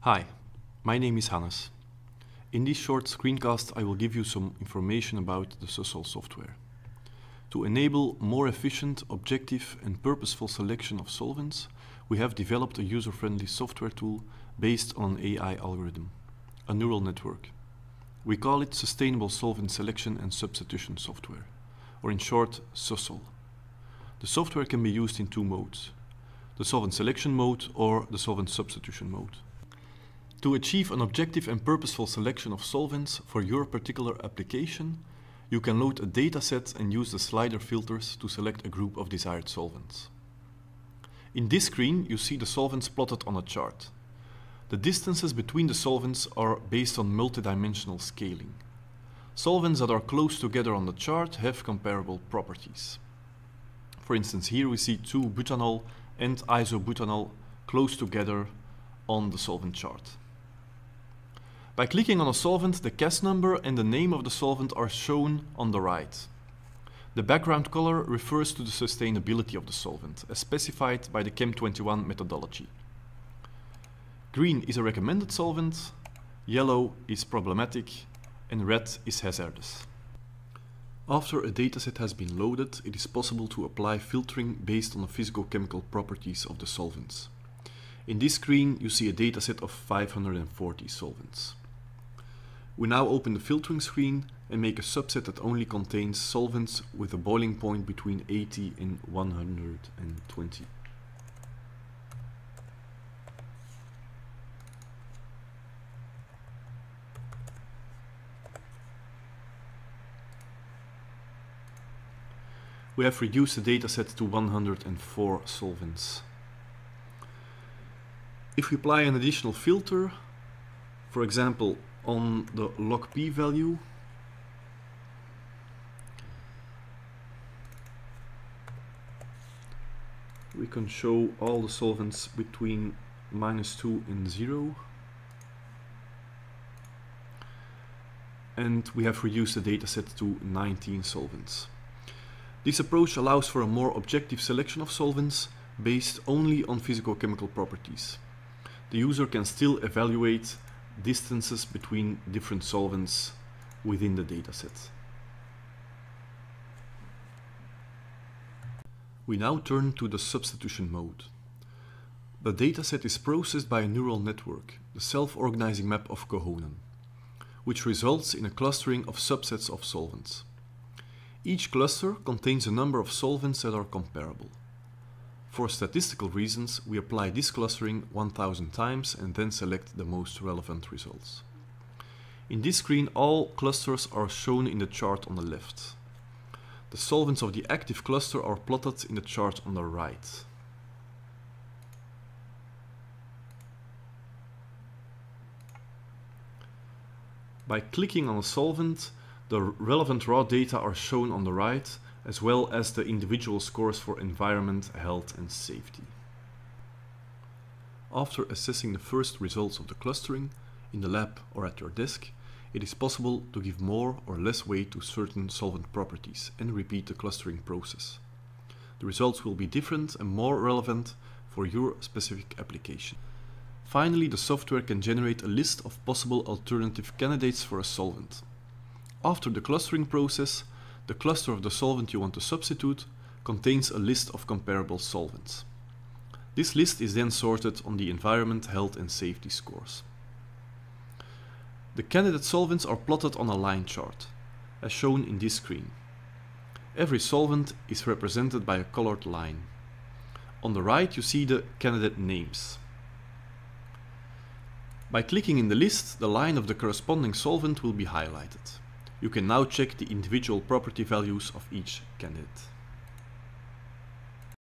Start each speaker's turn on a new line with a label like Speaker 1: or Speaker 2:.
Speaker 1: Hi, my name is Hannes. In this short screencast I will give you some information about the SUSSOL software. To enable more efficient, objective and purposeful selection of solvents, we have developed a user-friendly software tool based on an AI algorithm, a neural network. We call it Sustainable Solvent Selection and Substitution Software, or in short, SUSSOL. The software can be used in two modes, the solvent selection mode or the solvent substitution mode. To achieve an objective and purposeful selection of solvents for your particular application, you can load a dataset and use the slider filters to select a group of desired solvents. In this screen, you see the solvents plotted on a chart. The distances between the solvents are based on multidimensional scaling. Solvents that are close together on the chart have comparable properties. For instance, here we see 2-butanol and isobutanol close together on the solvent chart. By clicking on a solvent, the CAS number and the name of the solvent are shown on the right. The background color refers to the sustainability of the solvent, as specified by the Chem21 methodology. Green is a recommended solvent, yellow is problematic, and red is hazardous. After a dataset has been loaded, it is possible to apply filtering based on the physicochemical properties of the solvents. In this screen, you see a dataset of 540 solvents. We now open the filtering screen and make a subset that only contains solvents with a boiling point between 80 and 120. We have reduced the dataset to 104 solvents. If we apply an additional filter, for example on the log P value, we can show all the solvents between -2 and 0, and we have reduced the dataset to 19 solvents. This approach allows for a more objective selection of solvents based only on physicochemical properties. The user can still evaluate distances between different solvents within the dataset. We now turn to the substitution mode. The dataset is processed by a neural network, the self-organizing map of Cohonen, which results in a clustering of subsets of solvents. Each cluster contains a number of solvents that are comparable. For statistical reasons, we apply this clustering 1000 times and then select the most relevant results. In this screen, all clusters are shown in the chart on the left. The solvents of the active cluster are plotted in the chart on the right. By clicking on a solvent, the relevant raw data are shown on the right, as well as the individual scores for environment, health and safety. After assessing the first results of the clustering, in the lab or at your desk, it is possible to give more or less weight to certain solvent properties and repeat the clustering process. The results will be different and more relevant for your specific application. Finally, the software can generate a list of possible alternative candidates for a solvent. After the clustering process, the cluster of the solvent you want to substitute contains a list of comparable solvents. This list is then sorted on the environment, health and safety scores. The candidate solvents are plotted on a line chart, as shown in this screen. Every solvent is represented by a colored line. On the right you see the candidate names. By clicking in the list, the line of the corresponding solvent will be highlighted. You can now check the individual property values of each candidate.